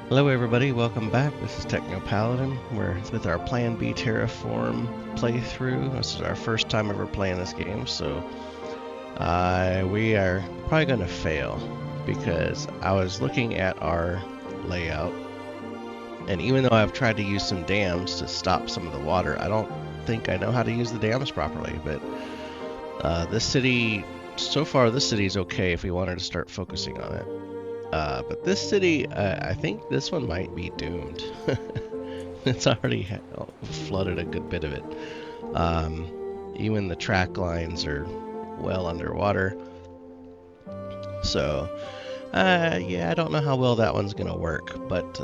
Hello everybody, welcome back. This is Techno Paladin. We're with our Plan B Terraform playthrough. This is our first time ever playing this game, so we are probably going to fail because I was looking at our layout, and even though I've tried to use some dams to stop some of the water, I don't think I know how to use the dams properly. But this city, so far this city is okay if we wanted to start focusing on it. But this city, I think this one might be doomed. It's already flooded a good bit of it. Even the track lines are well underwater. So, yeah, I don't know how well that one's going to work. But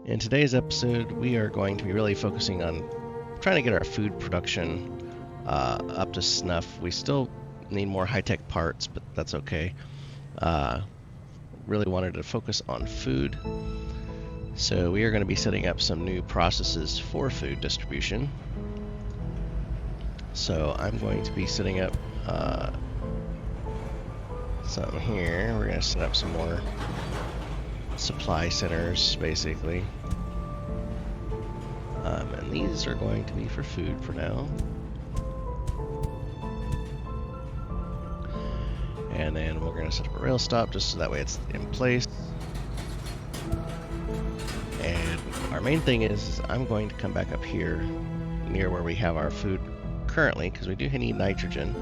in today's episode, we are going to be really focusing on trying to get our food production up to snuff. We still need more high-tech parts, but that's okay. Really wanted to focus on food, so we are going to be setting up some new processes for food distribution. So I'm going to be setting up something here. We're going to set up some more supply centers, basically, and these are going to be for food for now. And then we're going to set up a rail stop just so that way it's in place. And our main thing is I'm going to come back up here near where we have our food currently, because we do need nitrogen.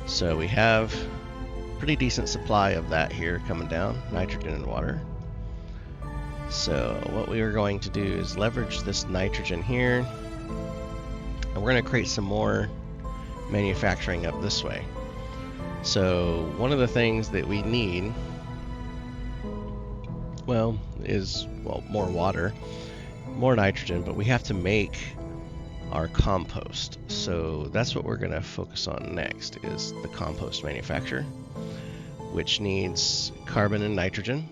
So we have a pretty decent supply of that here coming down, nitrogen and water. So what we are going to do is leverage this nitrogen here, and we're going to create some more manufacturing up this way. So one of the things that we need, is more water, more nitrogen, but we have to make our compost. So that's what we're going to focus on next, is the compost manufacture, which needs carbon and nitrogen.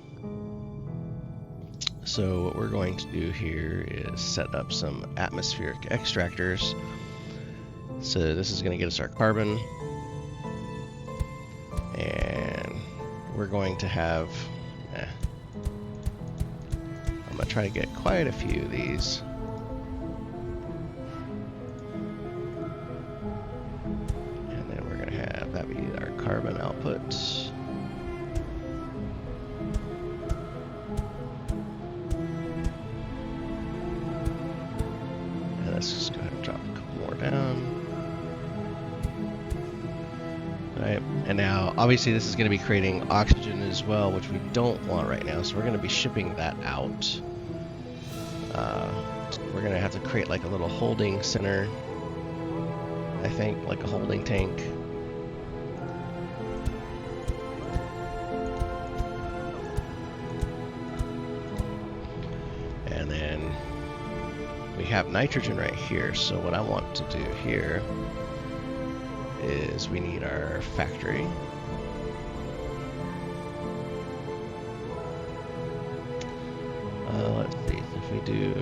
So what we're going to do here is set up some atmospheric extractors. So this is going to get us our carbon. And we're going to have, I'm going to try to get quite a few of these. And then we're going to have that be our carbon output. And let's just go ahead and drop a couple more down. Right. And now, obviously, this is going to be creating oxygen as well, which we don't want right now, so we're going to be shipping that out. We're going to have to create like a little holding center, I think, like a holding tank. And then we have nitrogen right here, so what I want to do here is we need our factory. Let's see if we do.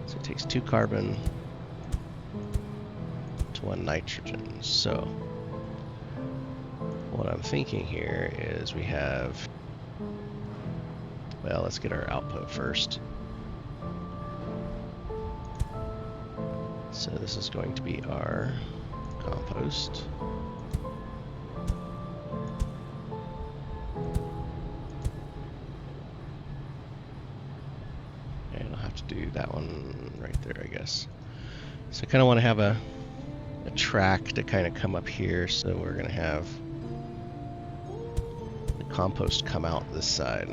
So it takes 2 carbon to 1 nitrogen. So what I'm thinking here is we have. Well, let's get our output first. So this is going to be our compost. And I'll have to do that one right there, I guess. So I kind of want to have a track to kind of come up here. So we're going to have the compost come out this side.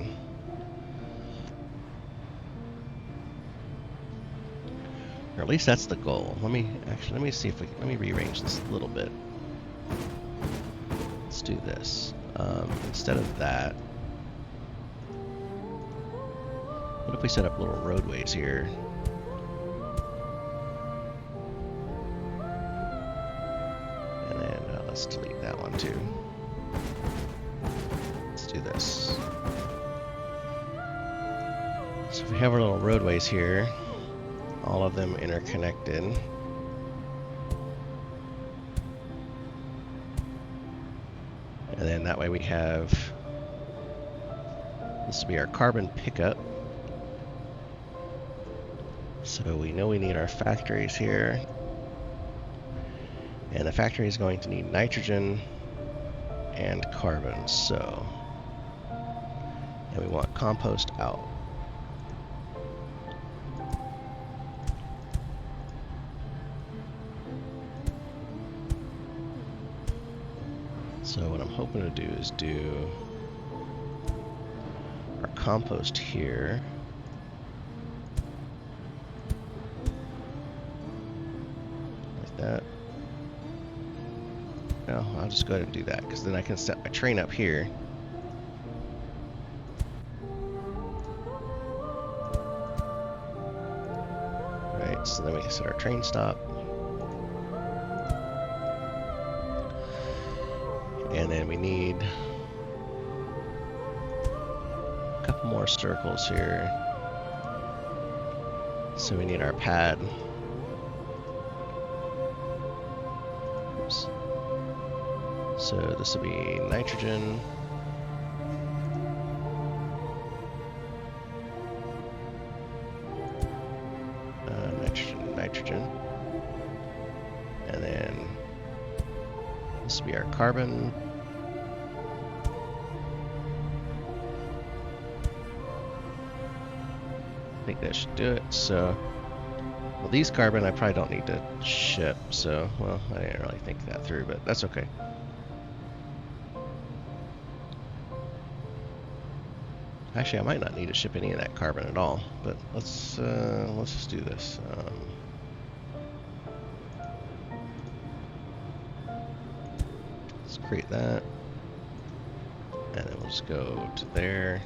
Or at least that's the goal. Let me see if let me rearrange this a little bit. Let's do this. Instead of that, what if we set up little roadways here? And then let's delete that one too. Let's do this. So if we have our little roadways here, all of them interconnected. And then that way we have, this will be our carbon pickup. So we know we need our factories here. And the factory is going to need nitrogen and carbon, so. And we want compost out. So what I'm hoping to do is do our compost here. Like that. No, I'll just go ahead and do that, because then I can set my train up here. Right, so then we can set our train stop. And then we need a couple more circles here. So we need our pad. Oops. So this will be nitrogen. Nitrogen. And then this will be our carbon. I think that should do it. So, well, these carbon I probably don't need to ship. So, well, I didn't really think that through, but that's okay. Actually, I might not need to ship any of that carbon at all. But let's just do this. Let's create that, and then we'll just go to there.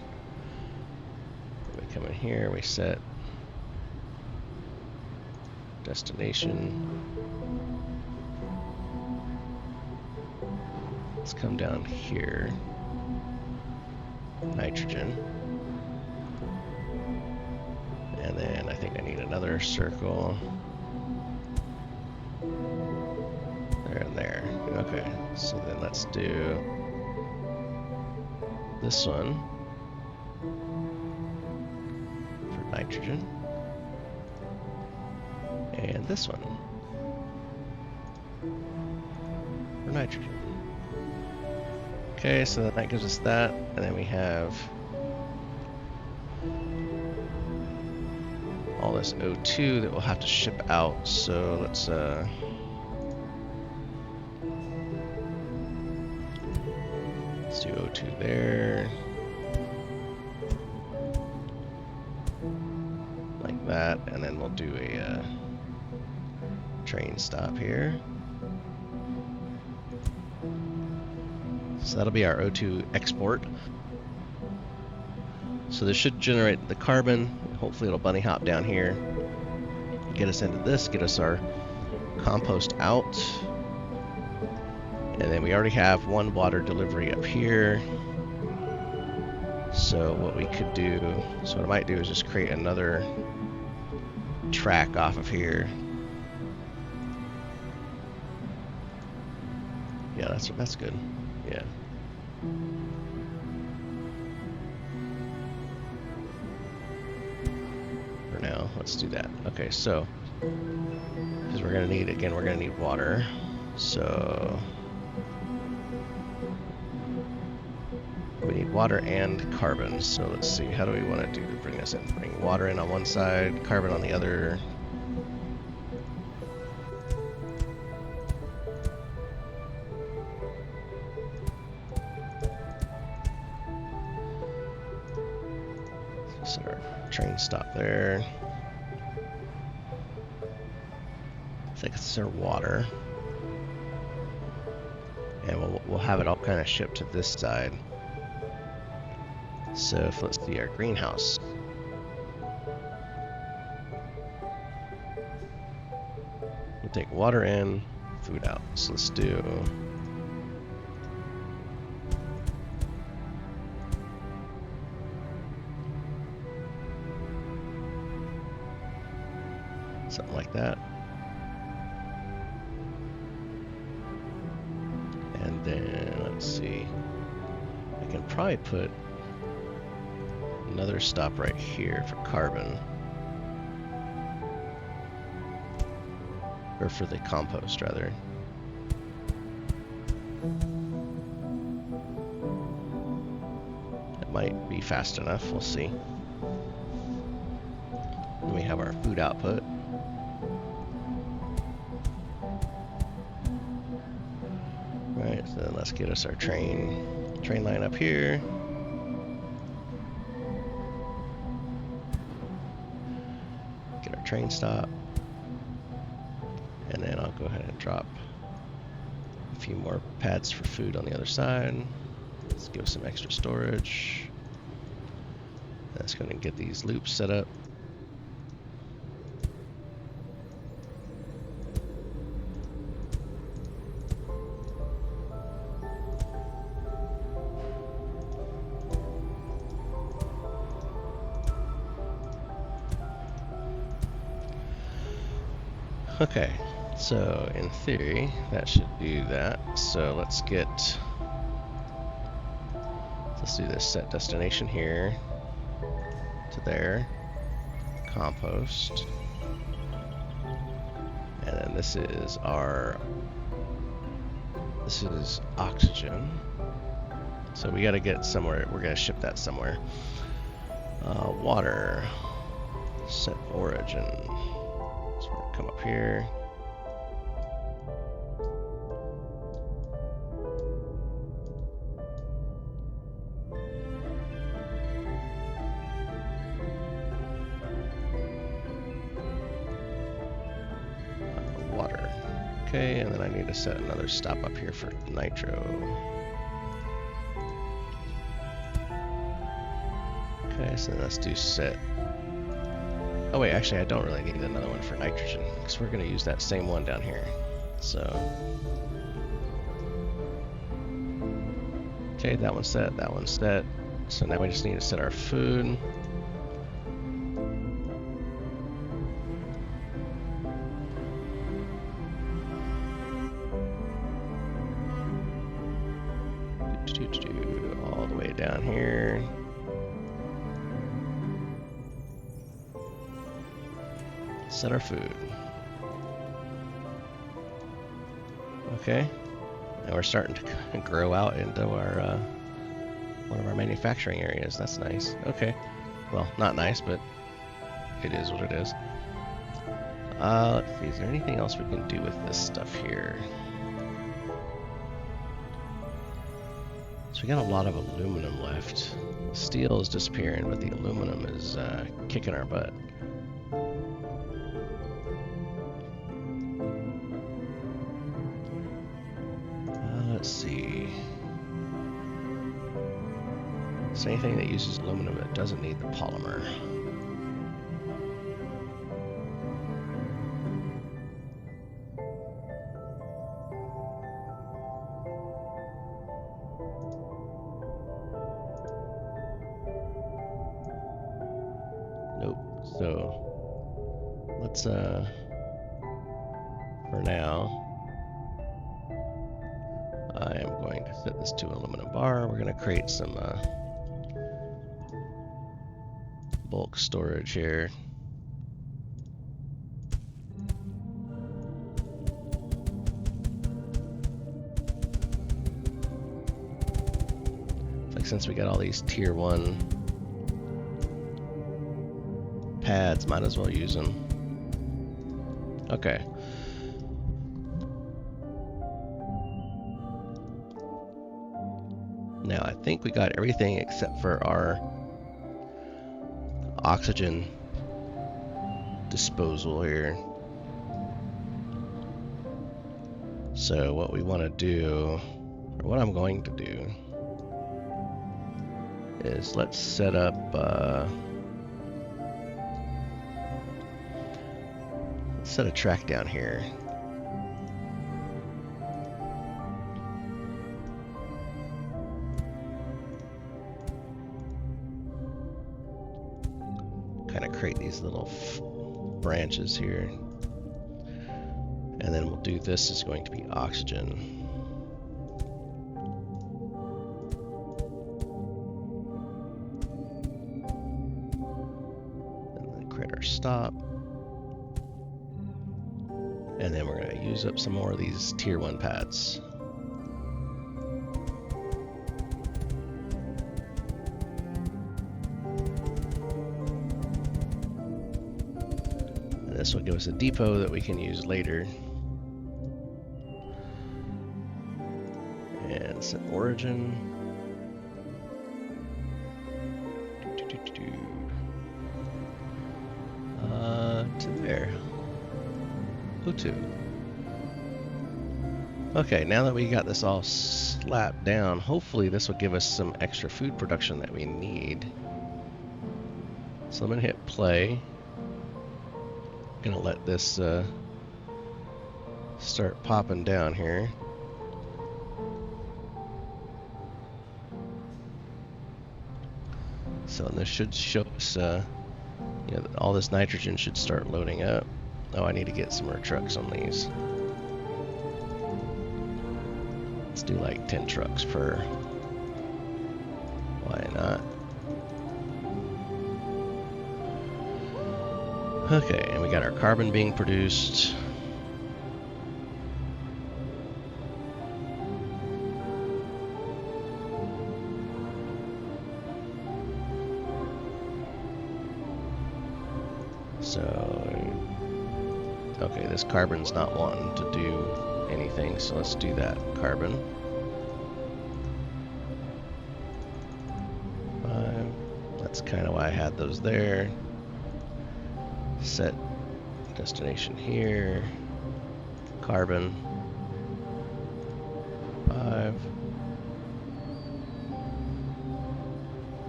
We come in here, we set destination. Let's come down here. Nitrogen. And then I think I need another circle. There and there. Okay, so then let's do this one for nitrogen. And this one for nitrogen. Okay, so that gives us that, and then we have all this O2 that we'll have to ship out. So let's do O2 there, like that, and then we'll do a train stop here. So that'll be our O2 export. So this should generate the carbon. Hopefully it'll bunny hop down here, get us into this, get us our compost out. And then we already have one water delivery up here. So what we could do, so what I might do is just create another track off of here. Yeah, that's good. Yeah. For now, let's do that. Okay, so because we're gonna need water. So we need water and carbon. So let's see, how do we want to bring this in? Bring water in on one side, carbon on the other. Set our train stop there. I think it's our water. And we'll have it all kind of shipped to this side. So if, let's see, our greenhouse. We'll take water in, food out. So let's do something like that. And then let's let's see. I can probably put another stop right here for carbon. Or for the compost, rather. It might be fast enough, we'll see. Then we have our food output. Right, so then let's get us our train line up here. Get our train stop. And then I'll go ahead and drop a few more pads for food on the other side. Let's give some extra storage. That's going to get these loops set up. Okay, so in theory, that should do that. So let's do this set destination here to there, compost, and then this is oxygen. So we got to get somewhere. We're gonna ship that somewhere. Water, set origin. So we're gonna come up here. Water. Okay, and then I need to set another stop up here for nitro. Okay, so let's do set. Oh wait, actually I don't really need another one for nitrogen because we're going to use that same one down here. So, okay, that one's set, that one's set. So now we just need to set our food. All the way down here. Set our food. Okay, now we're starting to grow out into our one of our manufacturing areas. That's nice. Okay, well, not nice, but it is what it is. Let's see, is there anything else we can do with this stuff here? So we got a lot of aluminum left. Steel is disappearing, but the aluminum is kicking our butt. Let's see. Is there anything that uses aluminum that doesn't need the polymer? Nope. So let's for now, I am going to set this to an aluminum bar. We're going to create some bulk storage here. Like since we got all these tier 1 pads, might as well use them. Okay. Now I think we got everything except for our oxygen disposal here. So what we want to do, or what I'm going to do, is let's set up let's set a track down here. Kind of create these little branches here, and then we'll do this is going to be oxygen. first stop. And then we're going to use up some more of these tier 1 pads. And this will give us a depot that we can use later. And set origin. To there. O2. Okay, now that we got this all slapped down, hopefully this will give us some extra food production that we need. So I'm gonna hit play. Gonna let this start popping down here. So this should show us, you know, all this nitrogen should start loading up. Oh, I need to get some more trucks on these. Let's do like 10 trucks per. Why not? Okay, and we got our carbon being produced. So, okay, this carbon's not wanting to do anything, so let's do that. Carbon. 5. That's kind of why I had those there. Set destination here. Carbon. 5.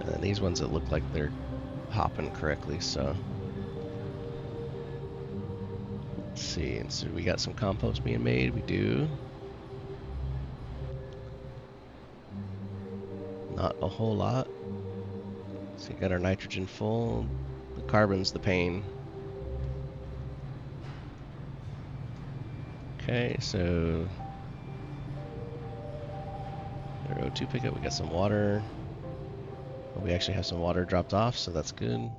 And then these ones that look like they're hopping correctly, so. Let's see, and so we got some compost being made. We do. Not a whole lot. So we got our nitrogen full. The carbon's the pain. Okay, so our O2 pickup, we got some water. Well, we actually have some water dropped off, so that's good.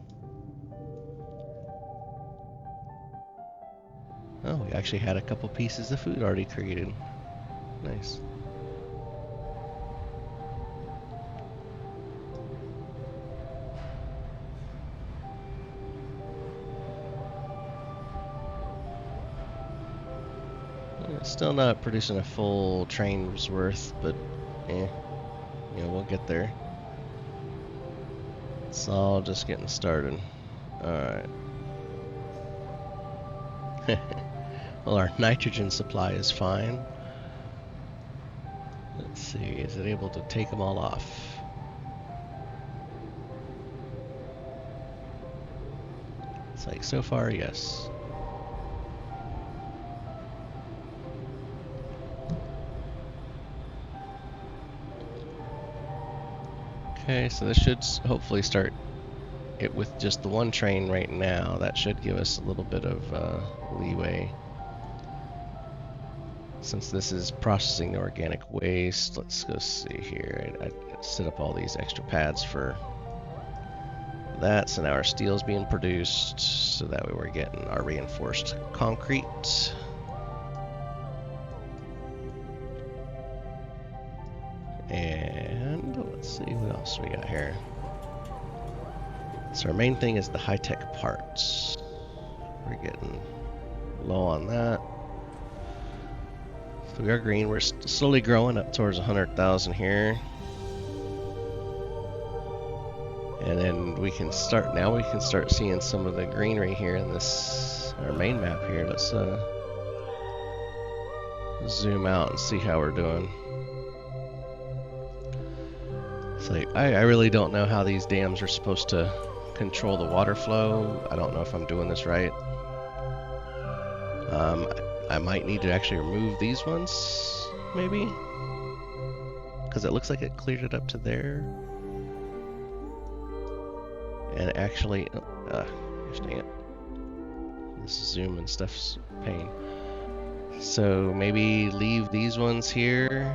Oh, we actually had a couple pieces of food already created. Nice. Still not producing a full train's worth, but you know, we'll get there. It's all just getting started. Alright. Well, our nitrogen supply is fine. Let's see, is it able to take them all off? It's like, so far, yes. Okay, so this should hopefully start it with just the one train right now. That should give us a little bit of leeway. Since this is processing the organic waste, let's go see here. I set up all these extra pads for that. So now our steel's being produced, so that way we're getting our reinforced concrete. And let's see what else we got here. So our main thing is the high-tech parts. We're getting low on that. So we are green. We're slowly growing up towards 100,000 here. And then we can start, now we can start seeing some of the greenery here in this, our main map here. Let's zoom out and see how we're doing. It's like, I really don't know how these dams are supposed to control the water flow. I don't know if I'm doing this right. I might need to actually remove these ones, maybe? Because it looks like it cleared it up to there. And actually, gosh dang it. This zoom and stuff's a pain. So maybe leave these ones here.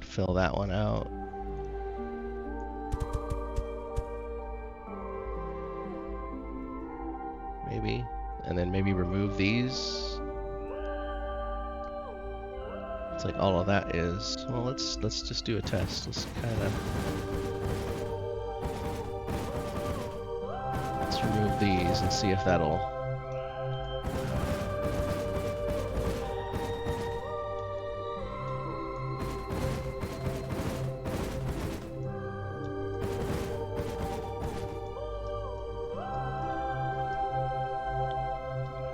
Fill that one out. maybe, and then maybe remove these. It's like all of that is. Well, let's just do a test. Let's remove these and see if that'll.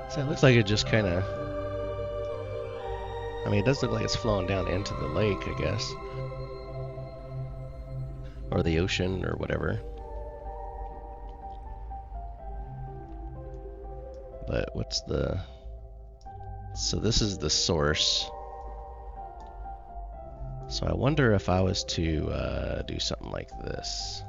So it looks like it just kind of. I mean, it does look like it's flowing down into the lake, I guess. Or the ocean, or whatever. But what's the... So this is the source. So I wonder if I was to do something like this.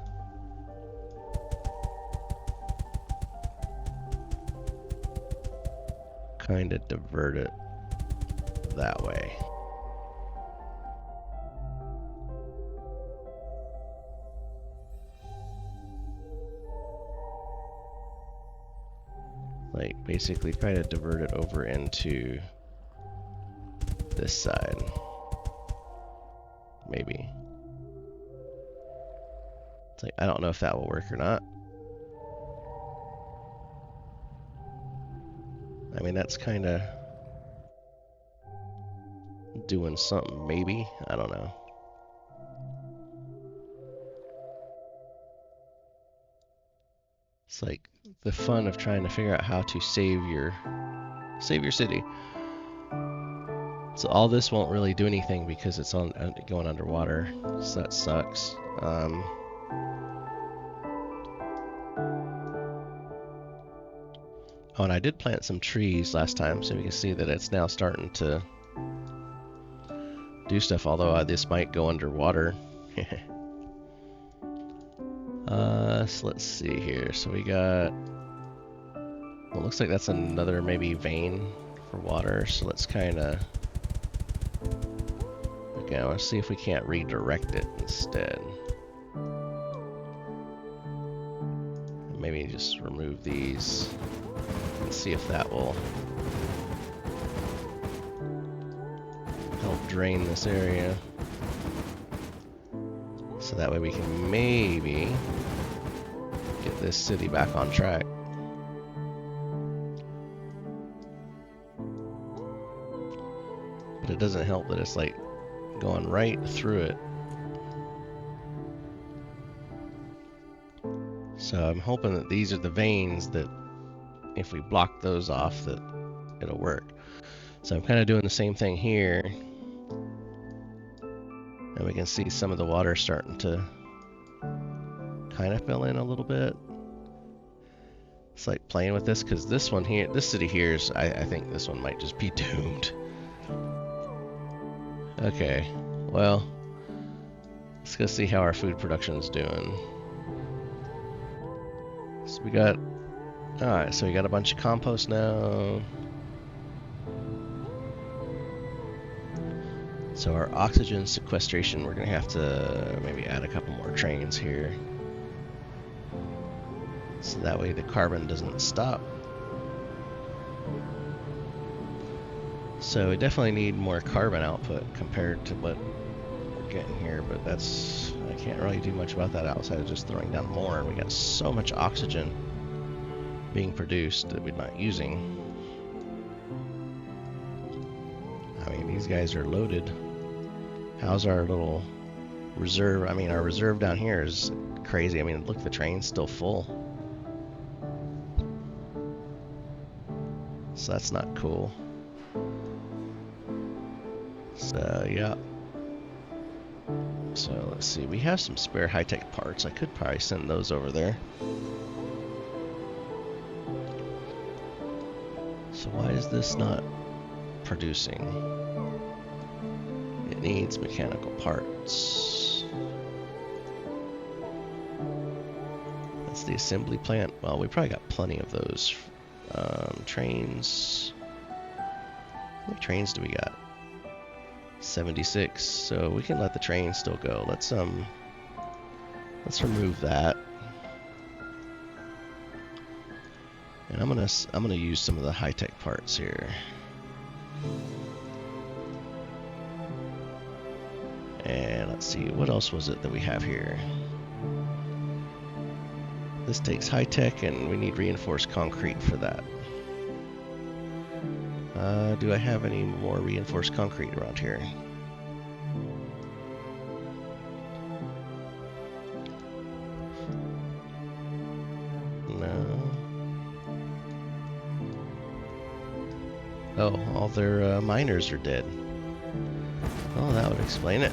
Kind of divert it that way. Like basically try to divert it over into this side. Maybe. It's like I don't know if that will work or not. I mean, that's kind of doing something, maybe. I don't know. It's like the fun of trying to figure out how to save your city. So all this won't really do anything because it's going underwater. So that sucks. Oh, and I did plant some trees last time, so you can see that it's now starting to do stuff, although this might go underwater. So let's see here. So we got... Well, it looks like that's another maybe vein for water, so let's kind of... Okay, let's see if we can't redirect it instead. Maybe just remove these. And see if that will help drain this area. So that way we can maybe get this city back on track. But it doesn't help that it's like going right through it. So I'm hoping that these are the veins that if we block those off that it'll work. So I'm kind of doing the same thing here. And we can see some of the water starting to kind of fill in a little bit. It's like playing with this because this one here, this city here is, I think this one might just be doomed. Okay, well, let's go see how our food production is doing. So we got, alright, so we got a bunch of compost now. So our oxygen sequestration, we're going to have to maybe add a couple more trains here. So that way the carbon doesn't stop. So we definitely need more carbon output compared to what we're getting here, but that's, I can't really do much about that outside of just throwing down more. We got so much oxygen being produced that we're not using. I mean, these guys are loaded. How's our little reserve? I mean, our reserve down here is crazy. I mean, look, the train's still full. So that's not cool. So, yeah. So, let's see. We have some spare high-tech parts. I could probably send those over there. So, why is this not producing? It needs mechanical parts. That's the assembly plant. Well, we probably got plenty of those. Trains. How many trains do we got? 76. So we can let the train still go. Let's remove that. And I'm gonna use some of the high-tech parts here. And let's see, what else was it that we have here? This takes high-tech, and we need reinforced concrete for that. Do I have any more reinforced concrete around here? No. Oh, all their miners are dead. Oh, that would explain it.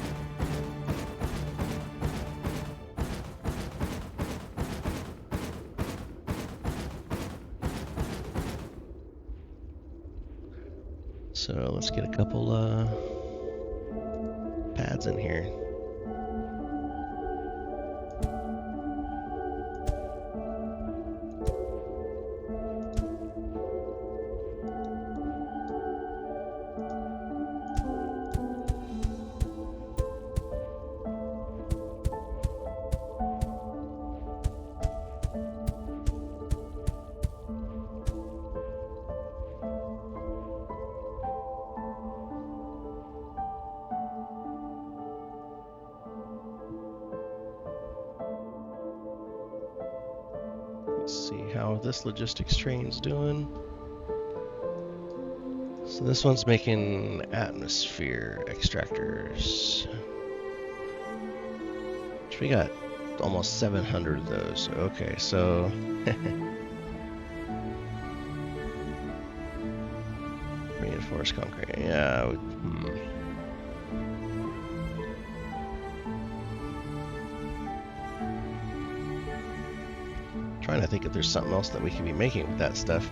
So let's get a couple pads in here. Let's see how this logistics train's doing. So this one's making atmosphere extractors. Which we got almost 700 of those. Okay, so reinforced concrete. Yeah. Trying to think if there's something else that we could be making with that stuff.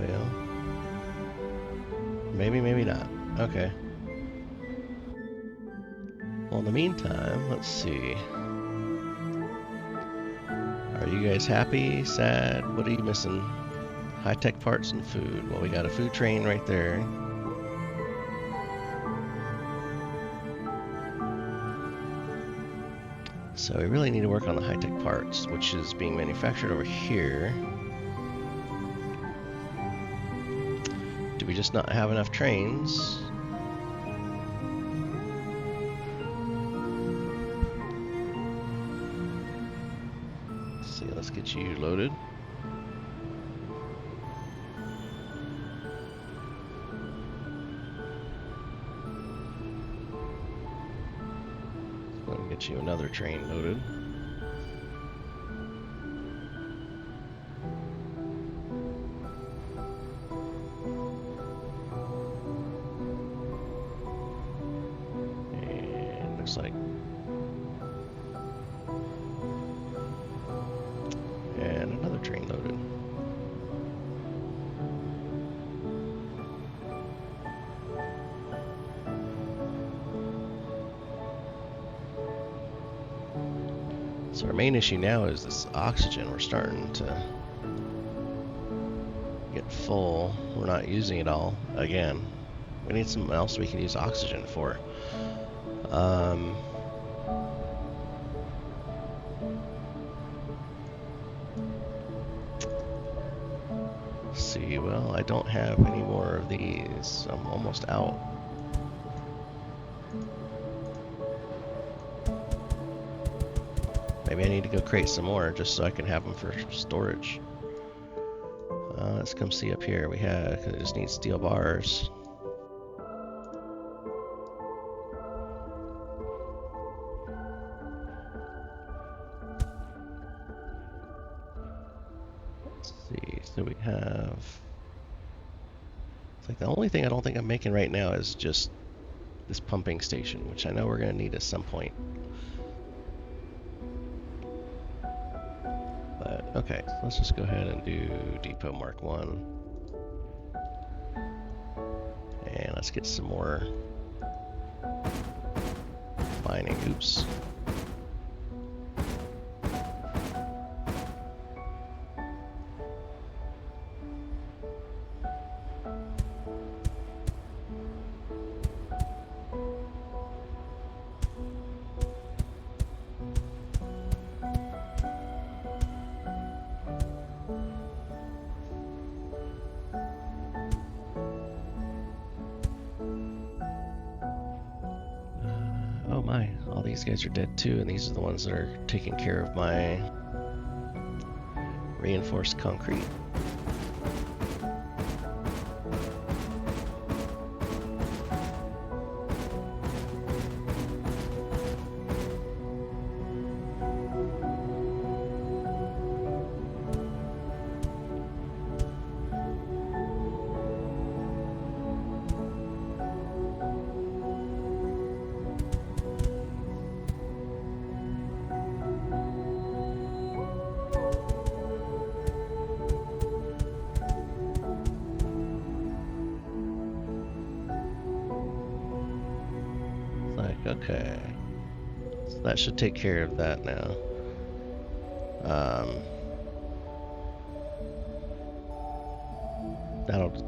Well, maybe not. Okay. Well, in the meantime, let's see. Are you guys happy? Sad? What are you missing? High-tech parts and food. Well, we got a food train right there. So we really need to work on the high-tech parts, which is being manufactured over here. Do we just not have enough trains? Let's get you loaded. Let me get you another train loaded. And looks like and another train loaded. So our main issue now is this oxygen. We're starting to get full. We're not using it all again. We need something else we can use oxygen for. See, well, I don't have any more of these. I'm almost out. Maybe I need to go create some more just so I can have them for storage. Let's come see up here. We have, cause I just need steel bars. Let's see, so we have, it's like the only thing I don't think I'm making right now is just this pumping station, which I know we're gonna need at some point. But okay, let's just go ahead and do Depot Mark 1. And let's get some more mining. Oops. my, all these guys are dead too, and these are the ones that are taking care of my reinforced concrete. Okay, so that should take care of that now.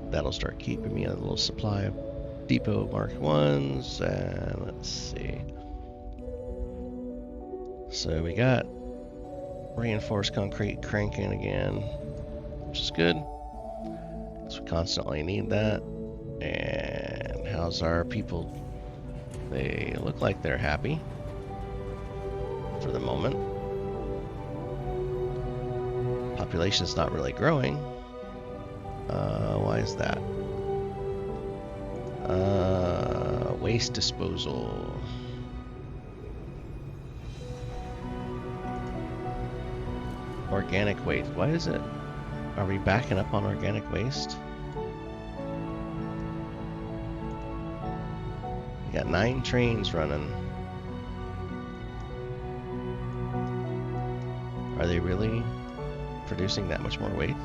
That'll start keeping me a little supply of depot mark 1s, and let's see. So we got reinforced concrete cranking again, which is good, because we constantly need that. And how's our people? They look like they're happy for the moment. Population's not really growing. Why is that? Waste disposal. Organic waste. Why is it? Are we backing up on organic waste? We got 9 trains running. Are they really producing that much more waste?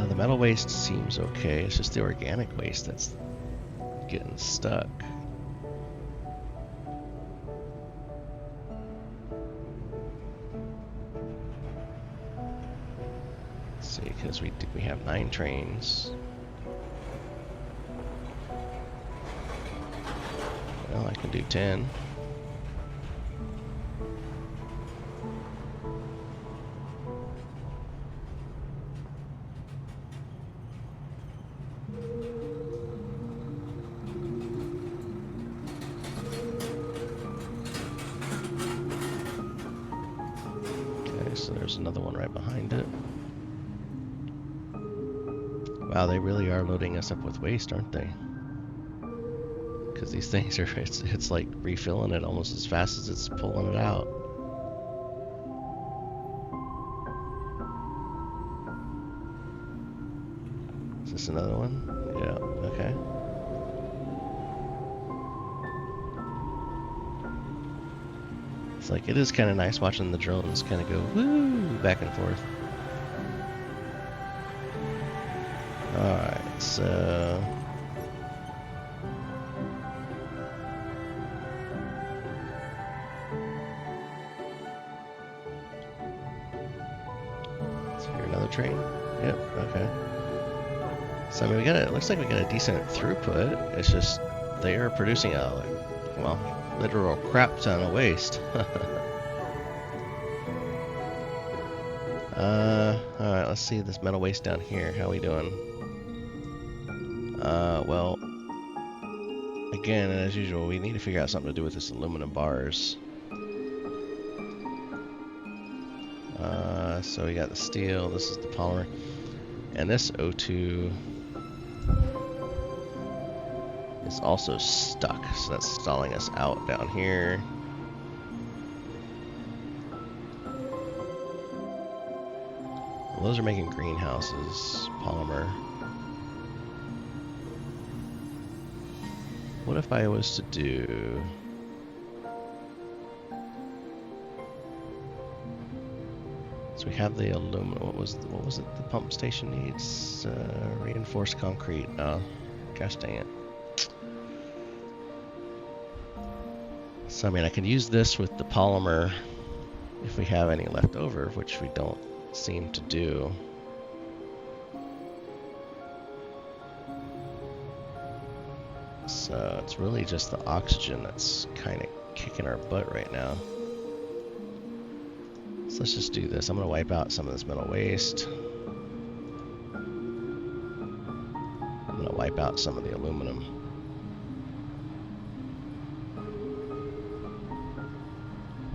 The metal waste seems okay. It's just the organic waste that's getting stuck. Let's see, because we have 9 trains. Well, I can do 10. So there's another one right behind it. Wow, they really are loading us up with waste, aren't they? Because these things are, it's like refilling it almost as fast as it's pulling it out. Is this another one? Yeah, okay. Like, it is kind of nice watching the drones kind of go woo back and forth. Alright, so is here another train? Yep, okay. So I mean, it looks like we got a decent throughput. It's just they are producing a, like, well, literal crap ton of waste. Alright, let's see this metal waste down here. How we doing? Well, again, as usual, we need to figure out something to do with this aluminum bars. So we got the steel, this is the polymer, and this O2 is also stuck, so that's stalling us out down here. Well, those are making greenhouses, polymer. What if I was to do... So we have the aluminum, what was it the pump station needs? Reinforced concrete. Oh, gosh dang it. So I mean, I could use this with the polymer if we have any left over, which we don't seem to do. So it's really just the oxygen that's kind of kicking our butt right now. So let's just do this. I'm going to wipe out some of this metal waste. wipe out some of the aluminum.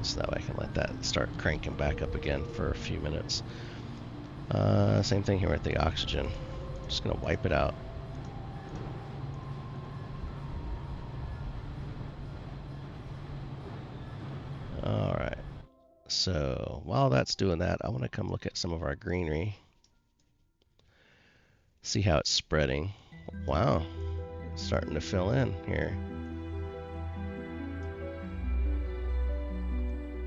So that way I can let that start cranking back up again for a few minutes. Same thing here with the oxygen. Just gonna wipe it out. Alright, so while that's doing that, I want to come look at some of our greenery. See how it's spreading. Wow, it's starting to fill in here.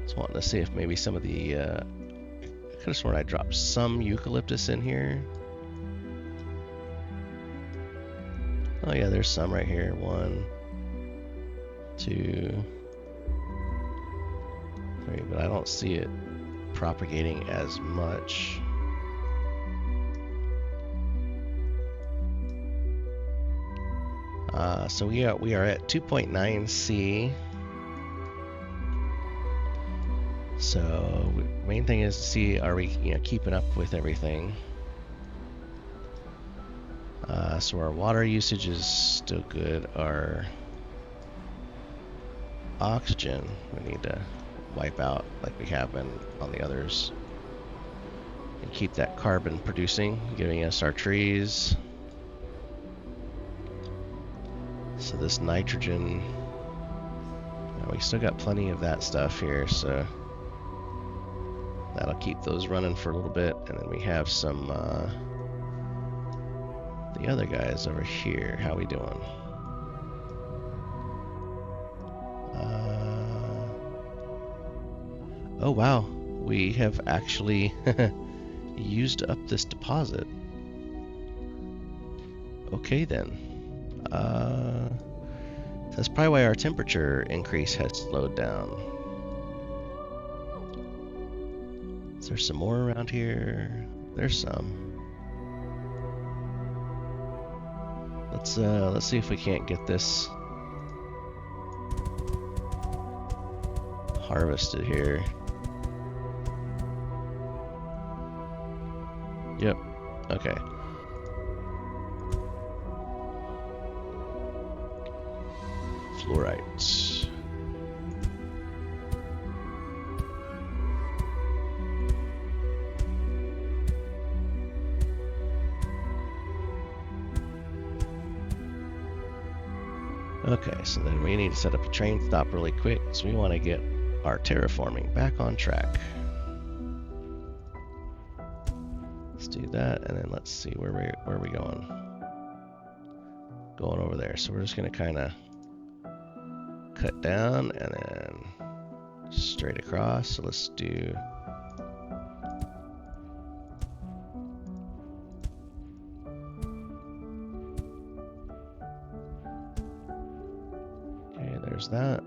Just wanting to see if maybe some of the, I could have sworn I dropped some eucalyptus in here. Oh yeah, there's some right here. 1, 2, 3, but I don't see it propagating as much. So we are at 2.9 C. So main thing is to see, are we keeping up with everything? So our water usage is still good. Our oxygen we need to wipe out like we have been on the others, and keep that carbon producing, giving us our trees. So this nitrogen, we still got plenty of that stuff here, so that'll keep those running for a little bit. And then we have some the other guys over here. How we doing? Oh wow, we have actually used up this deposit. Okay then. That's probably why our temperature increase has slowed down. Is there some more around here? There's some. Let's see if we can't get this harvested here. Yep. Okay. Fluorite. Okay, so then we need to set up a train stop really quick, so we want to get our terraforming back on track. Let's do that, and then let's see where are we going. Going over there. So we're just gonna kind of cut down and then straight across. So let's do. Okay, there's that.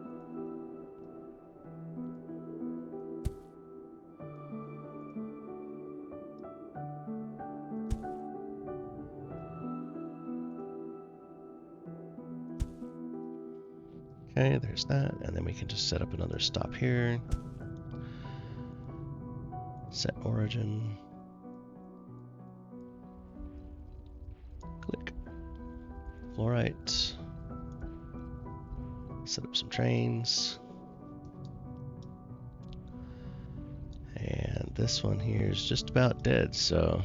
Okay, there's that, and then we can just set up another stop here. Set origin. Click. Fluorite. Set up some trains. And this one here is just about dead, so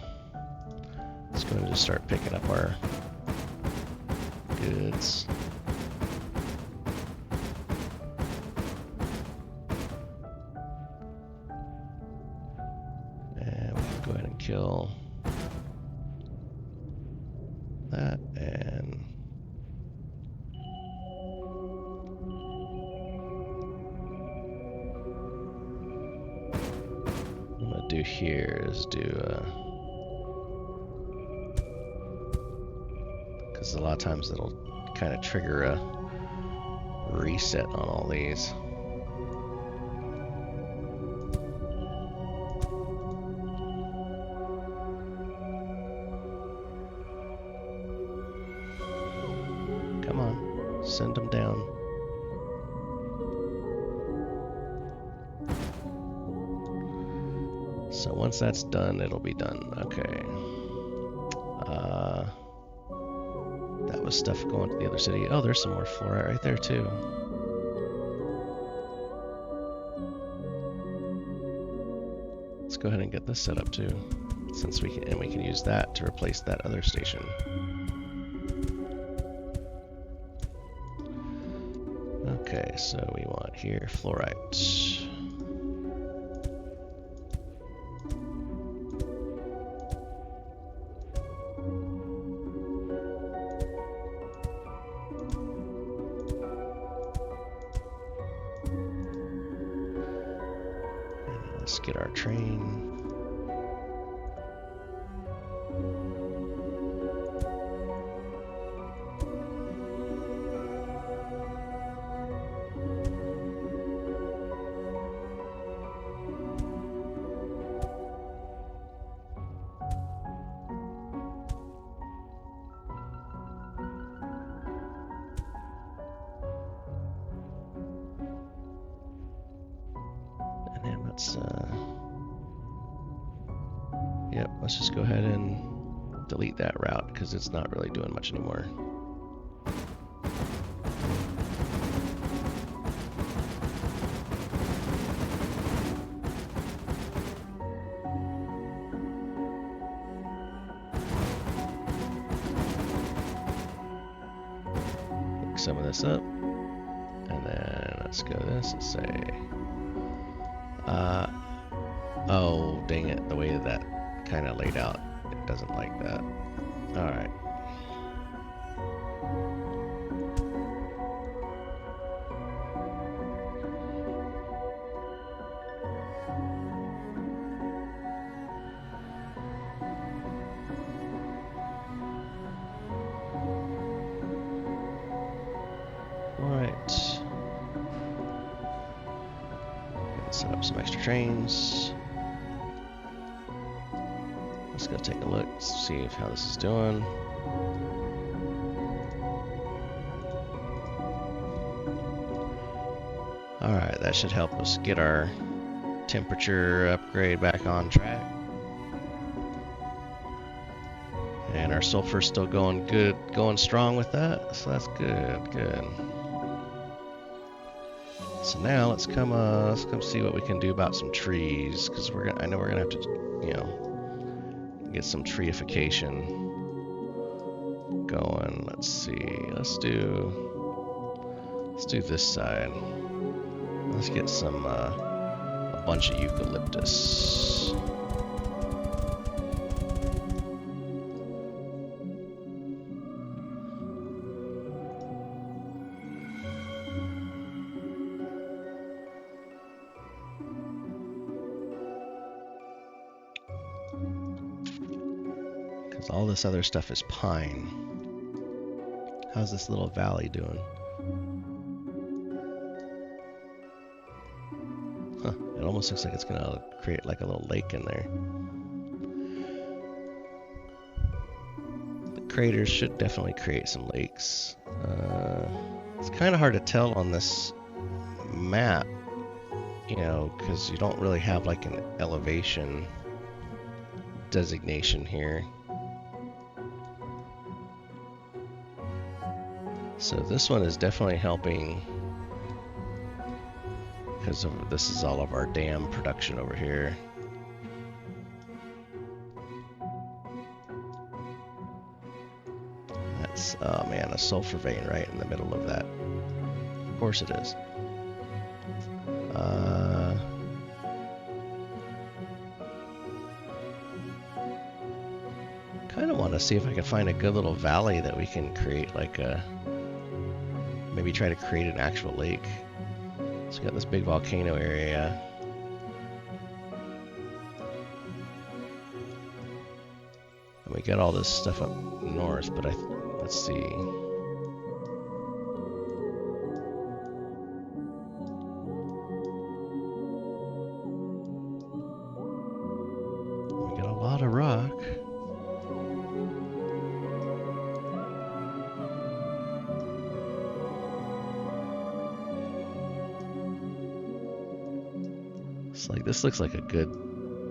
let's go and just start picking up our goods. Go ahead and kill that, and what I'm gonna do here is do because a lot of times it'll kind of trigger a reset on all these. Come on, send them down. So once that's done, it'll be done. Okay. with stuff going to the other city. Oh, there's some more fluorite right there too. Let's go ahead and get this set up too, since we can use that to replace that other station. Okay, so we want here fluorite. And let's get our train. Let's just go ahead and delete that route because it's not really doing much anymore. Pick some of this up, and then let's go this and say, oh, dang it, the way that kind of laid out, it doesn't like that. All right. All right. Set up some extra trains. Let's go take a look, see how this is doing. Alright, that should help us get our temperature upgrade back on track. And our sulfur's still going good, going strong with that, so that's good, good. So now let's come see what we can do about some trees, because I know we're gonna have to, you know, get some treeification going. Let's see. Let's do this side. Let's get some a bunch of eucalyptus. All this other stuff is pine. How's this little valley doing? Huh, it almost looks like it's gonna create like a little lake in there. The craters should definitely create some lakes. It's kind of hard to tell on this map, you know, because you don't really have like an elevation designation here. So this one is definitely helping because this is all of our dam production over here. That's, oh man, a sulfur vein right in the middle of that. Of course it is. Kind of want to see if I can find a good little valley that we can create like a, maybe try to create an actual lake. So we got this big volcano area. And we got all this stuff up north, but let's see. We got a lot of rock. It's like, this looks like a good,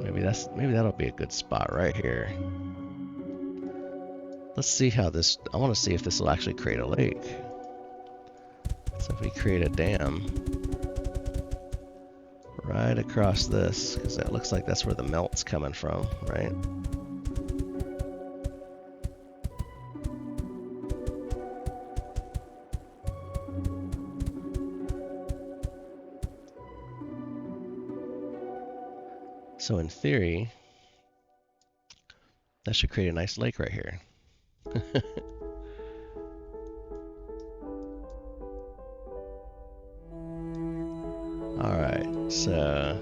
maybe that'll be a good spot right here. Let's see how this, I want to see if this will actually create a lake. So if we create a dam right across this, because that looks like that's where the melt's coming from, right? So in theory, that should create a nice lake right here. Alright, so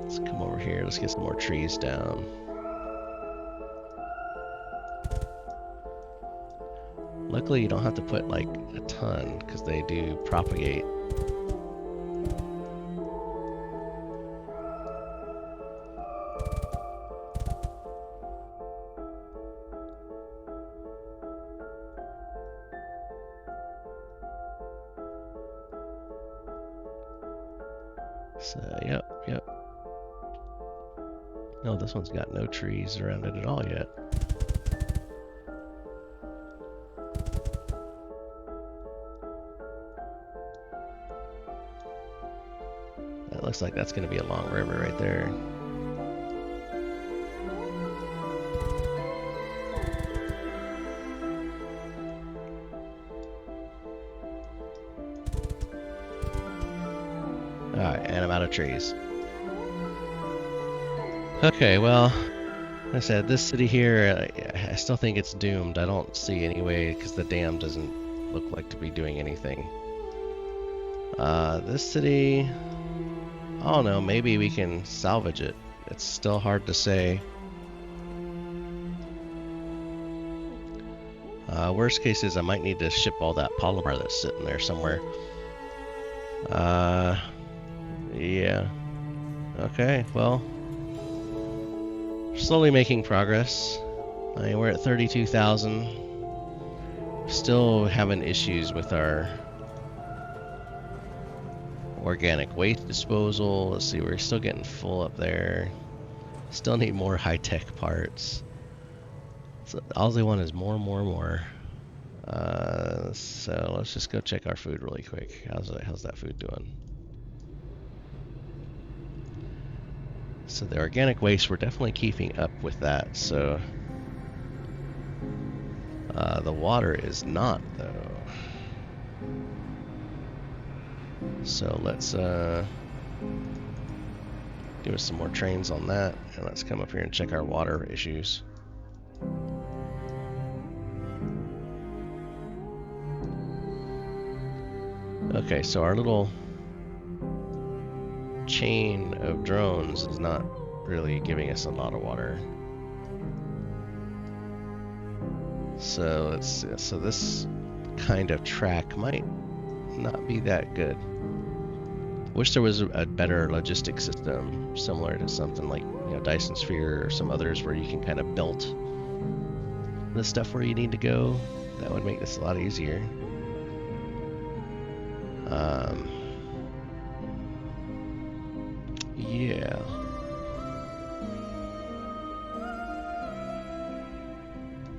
let's come over here. Let's get some more trees down. Luckily, you don't have to put like a ton because they do propagate. So, yep. No, this one's got no trees around it at all yet. That looks like that's going to be a long river right there. Alright, and I'm out of trees. Okay, well, like I said, this city here, I still think it's doomed. I don't see any way, because the dam doesn't look like to be doing anything. This city, I don't know, maybe we can salvage it. It's still hard to say. Worst case is I might need to ship all that polymer that's sitting there somewhere. Yeah. Okay, well, slowly making progress. I mean, we're at 32,000. Still having issues with our organic waste disposal. Let's see, we're still getting full up there. Still need more high-tech parts. So all they want is more. So let's just go check our food really quick. How's that food doing? So the organic waste, we're definitely keeping up with that. So the water is not, though. So let's give us some more trains on that, and let's come up here and check our water issues. Okay, so our little chain of drones is not really giving us a lot of water. So this kind of track might not be that good. Wish there was a better logistic system similar to something like, you know, Dyson Sphere or some others where you can kind of belt the stuff where you need to go. That would make this a lot easier. Yeah.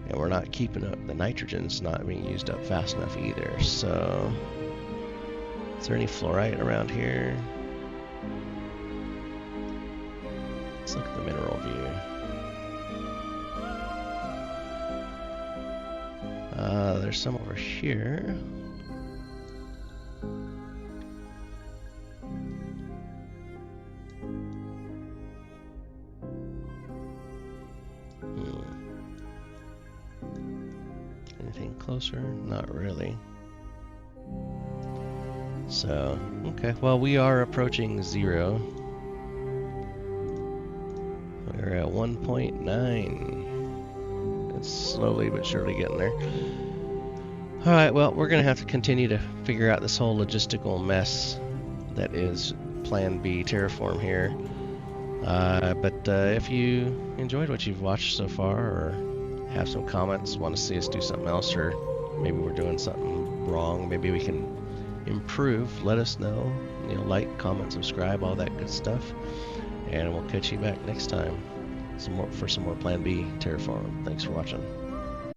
And we're not keeping up, the nitrogen's not being used up fast enough either, so... Is there any fluorite around here? Let's look at the mineral view. There's some over here. Anything closer? Not really. So, okay, well, we are approaching 0. We're at 1.9. It's slowly but surely getting there. Alright, well, we're going to have to continue to figure out this whole logistical mess that is Plan B Terraform here. But if you enjoyed what you've watched so far, or have some comments, want to see us do something else, or maybe we're doing something wrong, maybe we can improve, let us know. You know, like, comment, subscribe, all that good stuff, and we'll catch you back next time. some more Plan B Terraform. Thanks for watching.